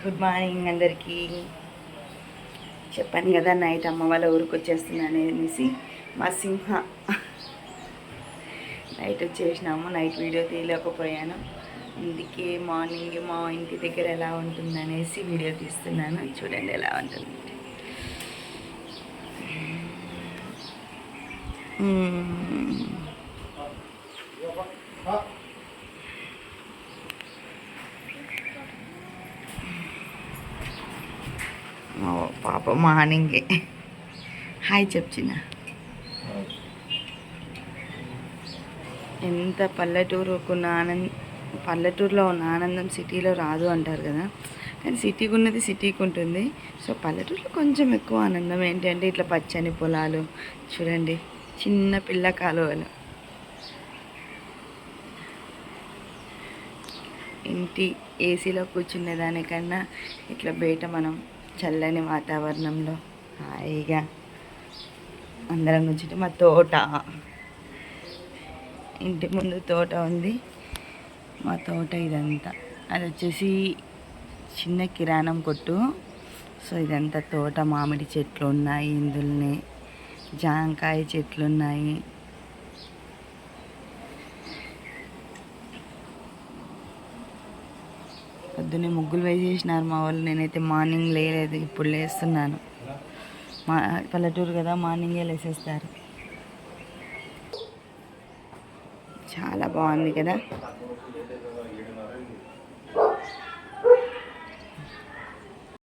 Good morning అందరికీ. చెప్పాను కదా నైట్ అమ్మ వాళ్ళ ఊరికి వచ్చేస్తున్నాను అనేసి. మా సింహ నైట్ వచ్చేసినాము. నైట్ వీడియో తీయలేకపోయాను, అందుకే మార్నింగ్ మా ఇంటి దగ్గర ఎలా ఉంటుందనేసి వీడియో తీస్తున్నాను. చూడండి ఎలా ఉంటుంది. పాప మార్నింగే హాయ్ చెప్పిన. ఎంత పల్లెటూరులో ఉన్న ఆనందం సిటీలో రాదు అంటారు కదా, కానీ సిటీకి ఉన్నది సిటీకి ఉంటుంది. సో పల్లెటూరులో కొంచెం ఎక్కువ ఆనందం ఏంటంటే ఇట్లా పచ్చని పొలాలు చూడండి, చిన్న పిల్ల కాలువలు, ఇంటి ఏసీలో కూర్చునే దానికన్నా ఇట్లా బయట మనం చల్లని వాతావరణంలో హాయిగా అందరం కూర్చుంటే. మా తోట, ఇంటి ముందు తోట ఉంది. మా తోట ఇదంతా, అది వచ్చేసి చిన్న కిరాణం కొట్టు. సో ఇదంతా తోట. మామిడి చెట్లు ఉన్నాయి, ఇందులోనే జాంకాయ చెట్లు ఉన్నాయి. పొద్దున్నే ముగ్గులు వేసేసినారు మా వాళ్ళు. నేనైతే మార్నింగ్ లేలేదు, ఇప్పుడు లేస్తున్నాను. పల్లెటూరు కదా, మార్నింగే లేసేస్తారు. చాలా బాగుంది కదా.